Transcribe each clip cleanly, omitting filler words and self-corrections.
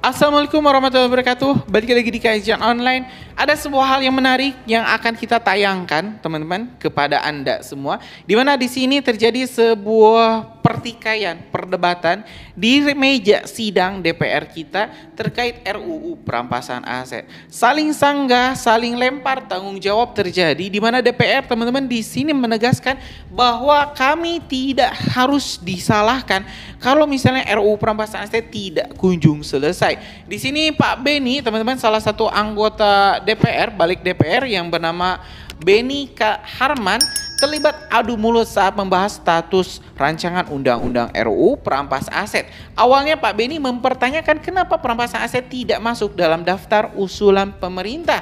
Assalamualaikum warahmatullahi wabarakatuh. Balik lagi di kajian online. Ada sebuah hal yang menarik yang akan kita tayangkan, teman-teman, kepada Anda semua. Di mana di sini terjadi sebuah pertikaian, perdebatan di meja sidang DPR kita terkait RUU perampasan aset. Saling sanggah, saling lempar tanggung jawab terjadi di mana DPR, teman-teman, di sini menegaskan bahwa kami tidak harus disalahkan kalau misalnya RUU perampasan aset tidak kunjung selesai. Di sini Pak Beni, teman-teman, salah satu anggota DPR, balik DPR yang bernama Beni K. Harman, terlibat adu mulut saat membahas status rancangan undang-undang RUU perampas aset. Awalnya Pak Beni mempertanyakan kenapa perampasan aset tidak masuk dalam daftar usulan pemerintah.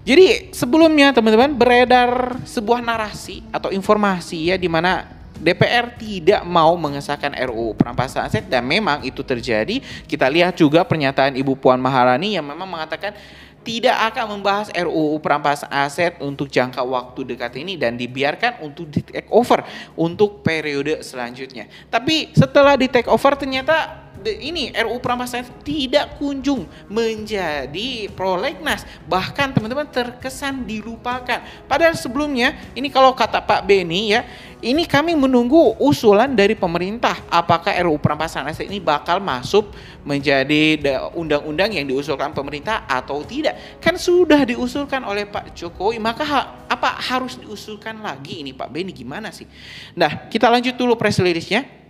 Jadi sebelumnya, teman-teman, beredar sebuah narasi atau informasi ya di mana DPR tidak mau mengesahkan RUU perampasan aset, dan memang itu terjadi. Kita lihat juga pernyataan Ibu Puan Maharani yang memang mengatakan tidak akan membahas RUU perampasan aset untuk jangka waktu dekat ini dan dibiarkan untuk di take over untuk periode selanjutnya. Tapi setelah di take over ternyata ini RUU perampasan aset tidak kunjung menjadi prolegnas, bahkan teman-teman terkesan dilupakan. Padahal sebelumnya ini kalau kata Pak Beni ya, ini kami menunggu usulan dari pemerintah apakah RUU perampasan aset ini bakal masuk menjadi undang-undang yang diusulkan pemerintah atau tidak. Kan sudah diusulkan oleh Pak Jokowi, maka apa harus diusulkan lagi ini Pak Beni, gimana sih? Nah, kita lanjut dulu press release-nya.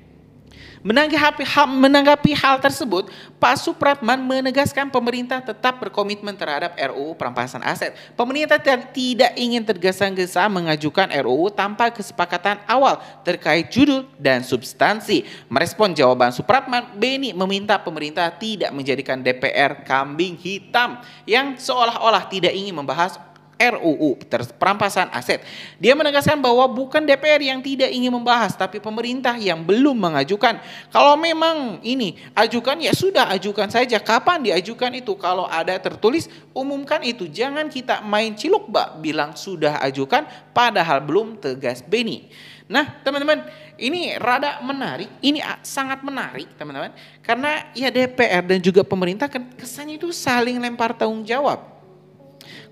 Menanggapi hal tersebut, Pak Supratman menegaskan pemerintah tetap berkomitmen terhadap RUU perampasan aset. Pemerintah tidak ingin tergesa-gesa mengajukan RUU tanpa kesepakatan awal terkait judul dan substansi. Merespon jawaban Supratman, Beni meminta pemerintah tidak menjadikan DPR kambing hitam yang seolah-olah tidak ingin membahas RUU perampasan aset. Dia menegaskan bahwa bukan DPR yang tidak ingin membahas, tapi pemerintah yang belum mengajukan. Kalau memang ini ajukan, ya sudah ajukan saja. Kapan diajukan itu? Kalau ada tertulis, umumkan itu. Jangan kita main ciluk bak bilang sudah ajukan padahal belum, tegas Beni. Nah, teman-teman, ini rada menarik. Ini sangat menarik, teman-teman. Karena ya DPR dan juga pemerintah kan kesannya itu saling lempar tanggung jawab.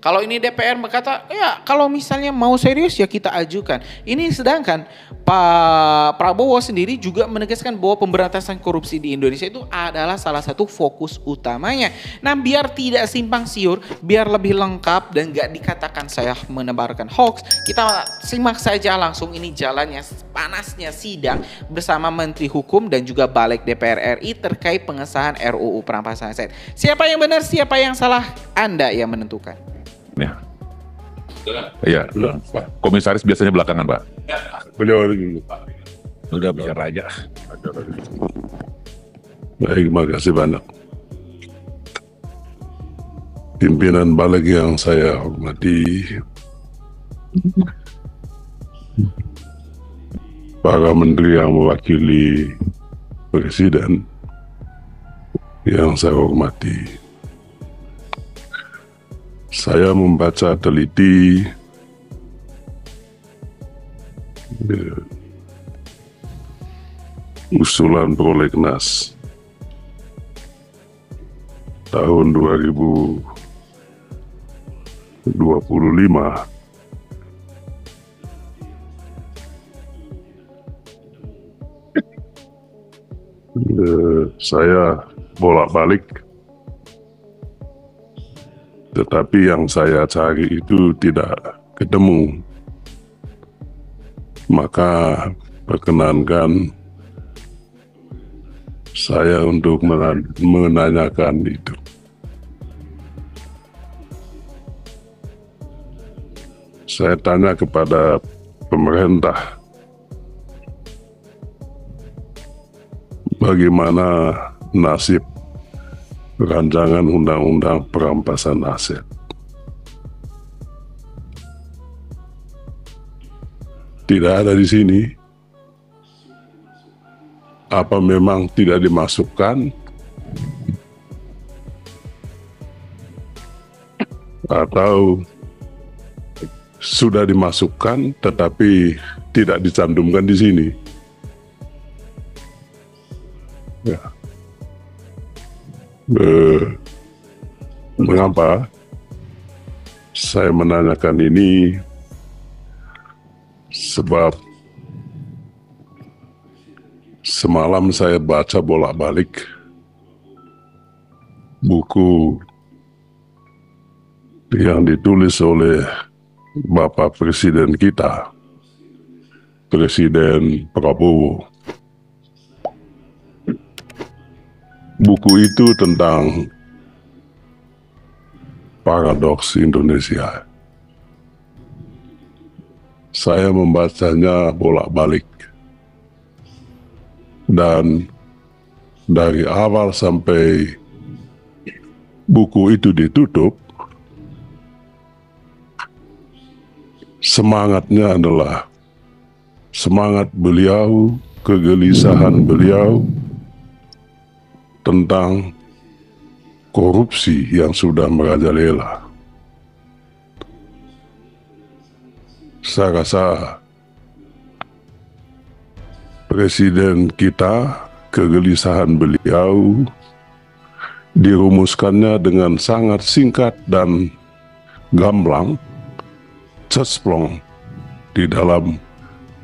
Kalau ini DPR berkata, ya kalau misalnya mau serius ya kita ajukan. Ini sedangkan Pak Prabowo sendiri juga menegaskan bahwa pemberantasan korupsi di Indonesia itu adalah salah satu fokus utamanya. Nah, biar tidak simpang siur, biar lebih lengkap dan gak dikatakan saya menebarkan hoax, kita simak saja langsung ini jalannya panasnya sidang bersama Menteri Hukum dan juga Balik DPR RI terkait pengesahan RUU perampasan aset. Siapa yang benar, siapa yang salah, Anda yang menentukan. Ya. Iya, komisaris biasanya belakangan, Pak. Beliau dulu. Udah bicara aja. Baik, terima kasih banyak. Pimpinan balik yang saya hormati, para menteri yang mewakili presiden yang saya hormati. Saya membaca teliti usulan prolegnas tahun 2025. Saya bolak-balik, tetapi yang saya cari itu tidak ketemu. Maka perkenankan saya untuk menanyakan itu. Saya tanya kepada pemerintah, bagaimana nasib rancangan undang-undang perampasan aset? Tidak ada di sini. Apa memang tidak dimasukkan? Atau sudah dimasukkan tetapi tidak dicantumkan di sini? Ya. Eh, Mengapa saya menanyakan ini? Sebab semalam saya baca bolak-balik buku yang ditulis oleh Bapak Presiden kita, Presiden Prabowo. Buku itu tentang paradoks Indonesia. Saya membacanya bolak-balik. Dan dari awal sampai buku itu ditutup, semangatnya adalah semangat beliau, kegelisahan beliau tentang korupsi yang sudah merajalela. Saya rasa Presiden kita, kegelisahan beliau dirumuskannya dengan sangat singkat dan gamblang, cesplong di dalam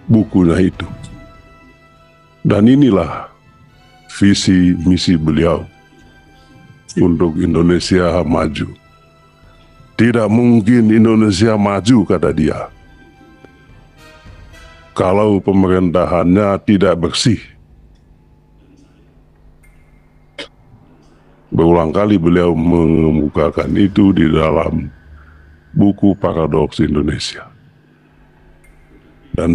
bukunya itu. Dan inilah visi misi beliau untuk Indonesia maju. Tidak mungkin Indonesia maju, kata dia, kalau pemerintahannya tidak bersih. Berulang kali beliau mengemukakan itu di dalam buku Paradoks Indonesia. Dan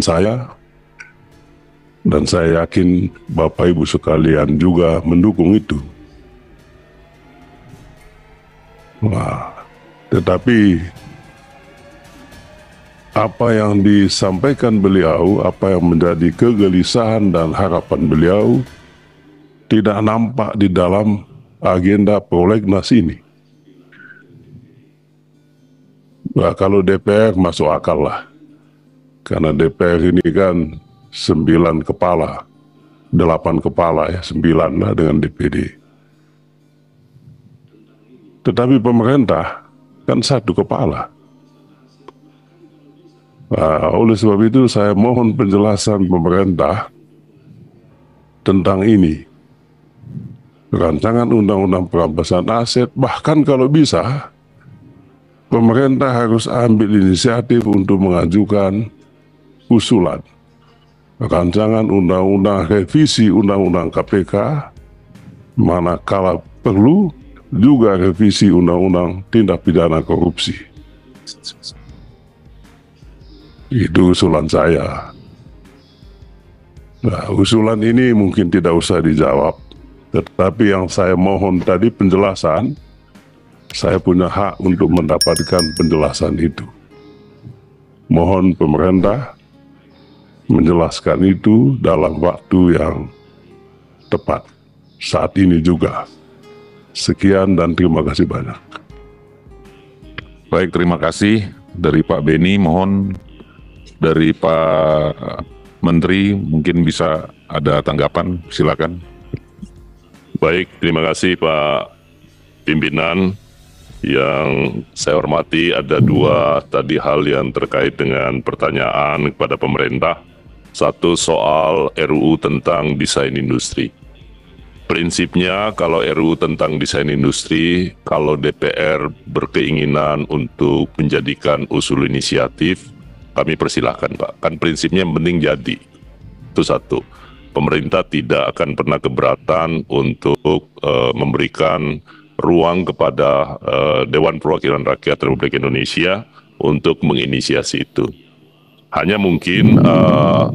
saya yakin Bapak Ibu sekalian juga mendukung itu. Nah, tetapi apa yang disampaikan beliau, apa yang menjadi kegelisahan dan harapan beliau tidak nampak di dalam agenda prolegnas ini. Nah, kalau DPR masuk akal lah, karena DPR ini kan 9 kepala, 8 kepala ya, 9 lah dengan DPD. Tetapi pemerintah kan 1 kepala. Nah, oleh sebab itu saya mohon penjelasan pemerintah tentang ini. Rancangan undang-undang perampasan aset, bahkan kalau bisa, pemerintah harus ambil inisiatif untuk mengajukan usulan rancangan undang-undang revisi undang-undang KPK, manakala perlu juga revisi undang-undang tindak pidana korupsi. Itu usulan saya. Nah, usulan ini mungkin tidak usah dijawab, tetapi yang saya mohon tadi penjelasan, saya punya hak untuk mendapatkan penjelasan itu. Mohon pemerintah menjelaskan itu dalam waktu yang tepat, saat ini juga. Sekian dan terima kasih banyak. Baik, terima kasih dari Pak Beni. Mohon dari Pak Menteri mungkin bisa ada tanggapan, silakan. Baik, terima kasih Pak Pimpinan. Yang saya hormati, ada 2 tadi hal yang terkait dengan pertanyaan kepada pemerintah. Satu soal RUU tentang desain industri. Prinsipnya kalau RUU tentang desain industri, kalau DPR berkeinginan untuk menjadikan usul inisiatif, kami persilahkan Pak. Kan prinsipnya yang penting jadi. Itu satu. Pemerintah tidak akan pernah keberatan untuk memberikan ruang kepada Dewan Perwakilan Rakyat Republik Indonesia untuk menginisiasi itu. Hanya mungkin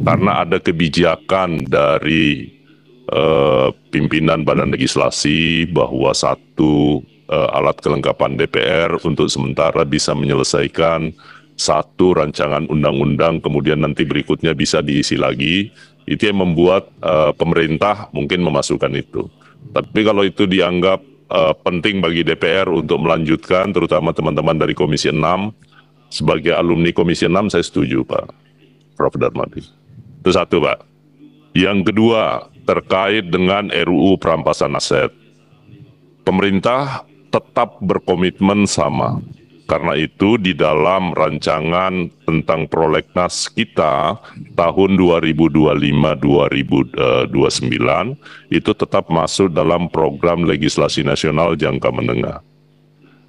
karena ada kebijakan dari pimpinan Badan Legislasi bahwa satu alat kelengkapan DPR untuk sementara bisa menyelesaikan satu rancangan undang-undang, kemudian nanti berikutnya bisa diisi lagi, itu yang membuat pemerintah mungkin memasukkan itu. Tapi kalau itu dianggap penting bagi DPR untuk melanjutkan, terutama teman-teman dari Komisi 6, sebagai alumni Komisi 6 saya setuju Pak Prof. Darmadi. Itu satu Pak. Yang kedua, terkait dengan RUU perampasan aset. pemerintah tetap berkomitmen sama. Karena itu di dalam rancangan tentang prolegnas kita tahun 2025-2029 itu tetap masuk dalam program legislasi nasional jangka menengah.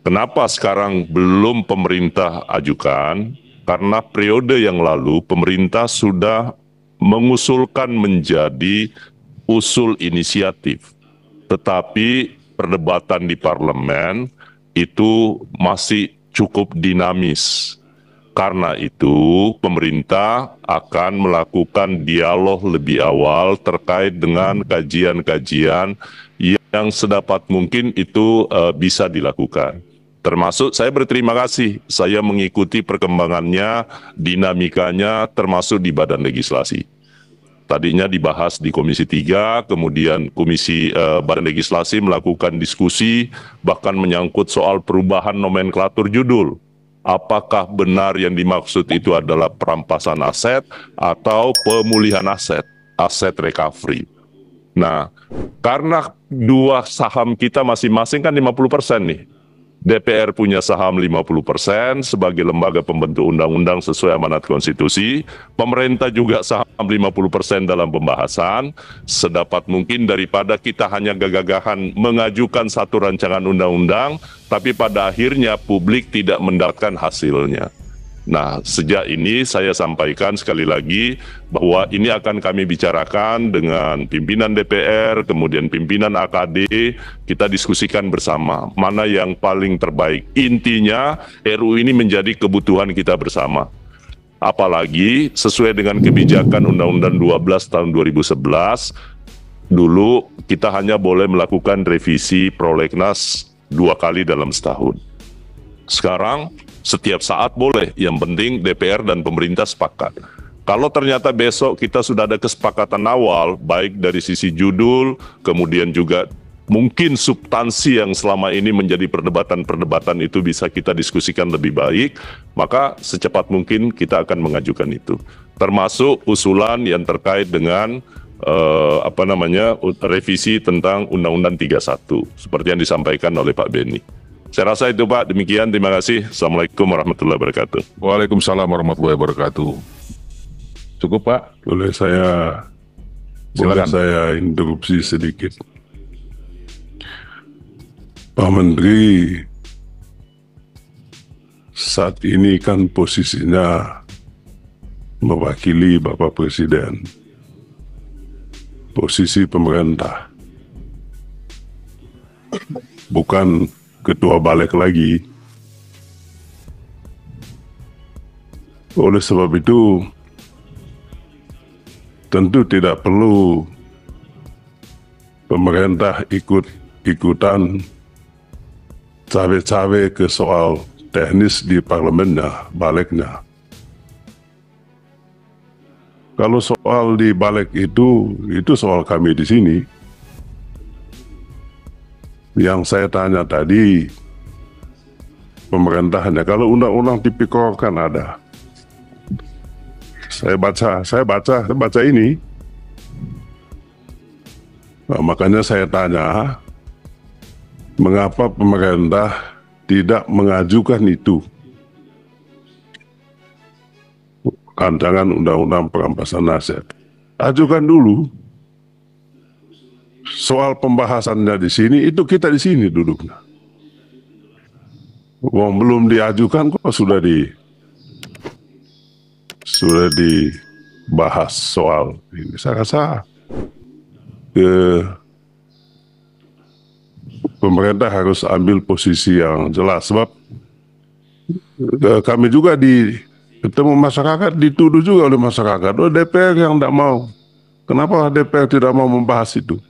Kenapa sekarang belum pemerintah ajukan? Karena periode yang lalu pemerintah sudah mengusulkan menjadi usul inisiatif. Tetapi perdebatan di parlemen itu masih cukup dinamis. Karena itu, pemerintah akan melakukan dialog lebih awal terkait dengan kajian-kajian yang sedapat mungkin itu bisa dilakukan. Termasuk saya berterima kasih, saya mengikuti perkembangannya, dinamikanya, termasuk di badan legislasi. Tadinya dibahas di Komisi 3, kemudian Komisi Badan Legislasi melakukan diskusi, bahkan menyangkut soal perubahan nomenklatur judul. Apakah benar yang dimaksud itu adalah perampasan aset atau pemulihan aset, aset recovery. Nah, karena dua saham kita masing-masing kan 50% nih. DPR punya saham 50% sebagai lembaga pembentuk undang-undang sesuai amanat konstitusi. Pemerintah juga saham 50% dalam pembahasan. Sedapat mungkin daripada kita hanya gagah-gagahan mengajukan satu rancangan undang-undang, tapi pada akhirnya publik tidak mendapatkan hasilnya. Nah, sejak ini saya sampaikan sekali lagi bahwa ini akan kami bicarakan dengan pimpinan DPR, kemudian pimpinan AKD, kita diskusikan bersama mana yang paling terbaik. Intinya RUU ini menjadi kebutuhan kita bersama. Apalagi sesuai dengan kebijakan Undang-Undang 12 tahun 2011, dulu kita hanya boleh melakukan revisi prolegnas 2 kali dalam setahun. Sekarang setiap saat boleh, yang penting DPR dan pemerintah sepakat. Kalau ternyata besok kita sudah ada kesepakatan awal, baik dari sisi judul, kemudian juga mungkin substansi yang selama ini menjadi perdebatan-perdebatan itu bisa kita diskusikan lebih baik, maka secepat mungkin kita akan mengajukan itu. Termasuk usulan yang terkait dengan revisi tentang Undang-Undang 31, seperti yang disampaikan oleh Pak Beni. Saya rasa itu Pak, demikian, terima kasih. Assalamualaikum warahmatullahi wabarakatuh. Waalaikumsalam warahmatullahi wabarakatuh. Cukup Pak? Boleh saya interupsi sedikit. Pak Menteri saat ini kan posisinya mewakili Bapak Presiden, posisi pemerintah, bukan ketua balik lagi. Oleh sebab itu, tentu tidak perlu pemerintah ikut-ikutan cawe-cawe ke soal teknis di parlemennya, baliknya. Kalau soal di balik itu soal kami di sini. Yang saya tanya tadi, pemerintahnya, kalau undang-undang tipikor kan ada. Saya baca ini. Nah, makanya saya tanya, mengapa pemerintah tidak mengajukan itu? Rancangan undang-undang perampasan aset. Ajukan dulu. Soal pembahasannya di sini, itu kita di sini duduknya. Wong belum diajukan kok sudah dibahas soal ini. Saya rasa pemerintah harus ambil posisi yang jelas, sebab kami juga ketemu masyarakat, dituduh juga oleh masyarakat, DPR yang tidak mau. Kenapa DPR tidak mau membahas itu?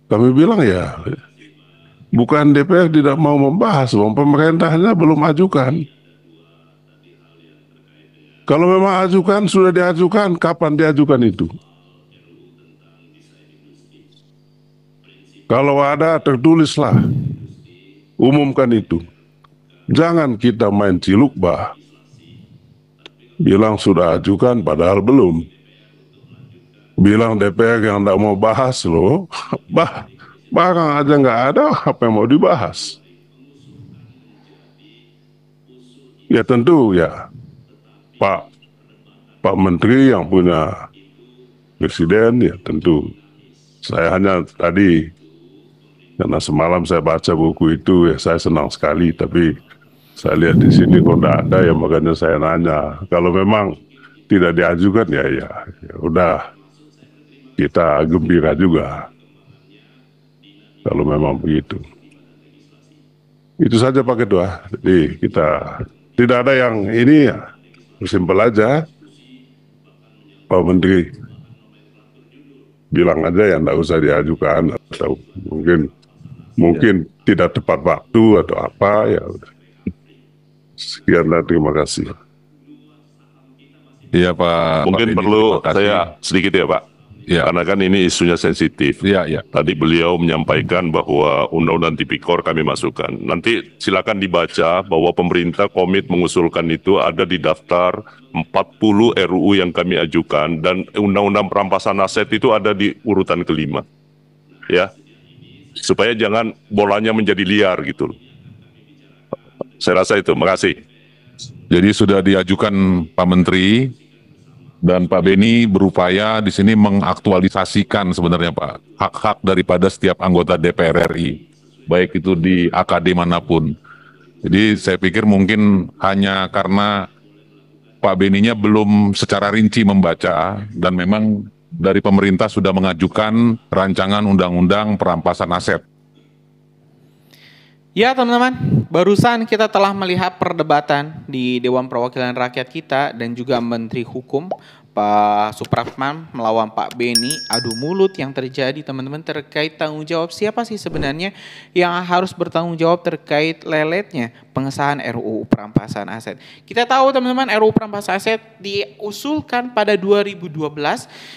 Kami bilang ya, bukan DPR tidak mau membahas, pemerintahnya belum ajukan. Kalau memang ajukan, sudah diajukan, kapan diajukan itu? Kalau ada, tertulislah, umumkan itu. Jangan kita main ciluk bah, bilang sudah ajukan padahal belum. Bilang DPR yang tidak mau bahas loh, Barang aja nggak ada, apa yang mau dibahas? Ya tentu ya Pak Pak Menteri yang punya presiden, ya tentu. Saya hanya tadi, karena semalam saya baca buku itu, ya saya senang sekali. Tapi saya lihat di sini kok nggak ada, ya makanya saya nanya. Kalau memang tidak diajukan, ya udah, kita gembira juga. Kalau memang begitu. Itu saja Pak Ketua. Jadi kita tidak ada yang ini, ya simpel aja. Pak Menteri bilang aja ya nggak usah diajukan, atau mungkin tidak tepat waktu atau apa, ya udah. Sekian dan terima kasih. Iya Pak. Mungkin Pak Beni, perlu terima kasih. saya sedikit ya Pak. Ya, Karena kan ini isunya sensitif. ya. Tadi beliau menyampaikan bahwa Undang-Undang Tipikor kami masukkan. Nanti silakan dibaca bahwa pemerintah komit mengusulkan itu ada di daftar 40 RUU yang kami ajukan, dan Undang-Undang Perampasan Aset itu ada di urutan kelima. Ya, supaya jangan bolanya menjadi liar gitu. Saya rasa itu. Makasih. Jadi sudah diajukan Pak Menteri dan Pak Beni berupaya di sini mengaktualisasikan sebenarnya Pak hak-hak daripada setiap anggota DPR RI, baik itu di AKD manapun. Jadi saya pikir mungkin hanya karena Pak Beninya belum secara rinci membaca, dan memang dari pemerintah sudah mengajukan rancangan undang-undang perampasan aset. Ya teman-teman, barusan kita telah melihat perdebatan di Dewan Perwakilan Rakyat kita dan juga Menteri Hukum Pak Supratman melawan Pak Beni, adu mulut yang terjadi teman-teman terkait tanggung jawab siapa sih sebenarnya yang harus bertanggung jawab terkait leletnya pengesahan RUU perampasan aset. Kita tahu teman-teman RUU perampasan aset diusulkan pada 2012,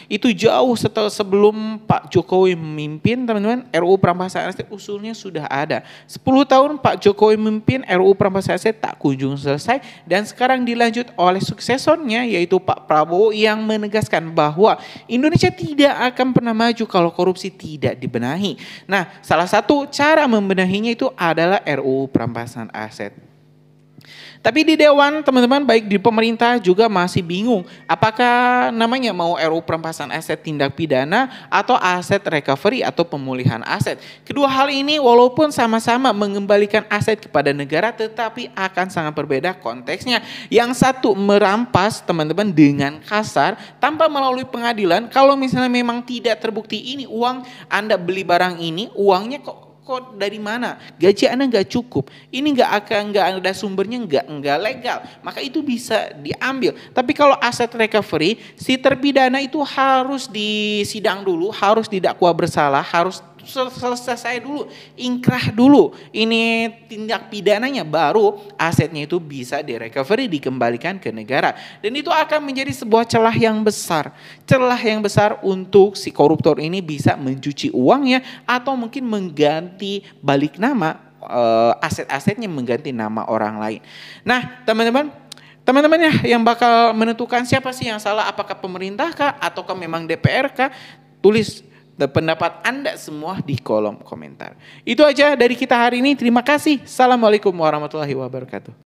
itu jauh setelah sebelum Pak Jokowi memimpin teman-teman. RUU perampasan aset usulnya sudah ada. 10 tahun Pak Jokowi memimpin, RUU perampasan aset tak kunjung selesai, dan sekarang dilanjut oleh suksesornya yaitu Pak Prabowo yang menegaskan bahwa Indonesia tidak akan pernah maju kalau korupsi tidak dibenahi. Nah, salah satu cara membenahinya itu adalah RUU perampasan aset. Tapi di Dewan teman-teman, baik di pemerintah juga masih bingung apakah namanya mau RUU perampasan aset tindak pidana atau aset recovery atau pemulihan aset. Kedua hal ini walaupun sama-sama mengembalikan aset kepada negara, tetapi akan sangat berbeda konteksnya. Yang satu merampas teman-teman dengan kasar tanpa melalui pengadilan. Kalau misalnya memang tidak terbukti ini uang Anda beli barang ini, uangnya kok dari mana? Gaji Anda nggak cukup. Ini nggak ada sumbernya, nggak legal. Maka itu bisa diambil. Tapi kalau aset recovery, si terpidana itu harus disidang dulu, harus didakwa bersalah, harus selesai dulu, ingkrah dulu. Ini tindak pidananya, baru asetnya itu bisa direcovery, dikembalikan ke negara. Dan itu akan menjadi sebuah celah yang besar untuk si koruptor ini bisa mencuci uangnya atau mungkin mengganti balik nama aset-asetnya, mengganti nama orang lain. Nah, teman-teman ya, yang bakal menentukan siapa sih yang salah, apakah pemerintah kah ataukah memang DPR kah? Tulis pendapat Anda semua di kolom komentar. Itu aja dari kita hari ini. Terima kasih. Assalamualaikum warahmatullahi wabarakatuh.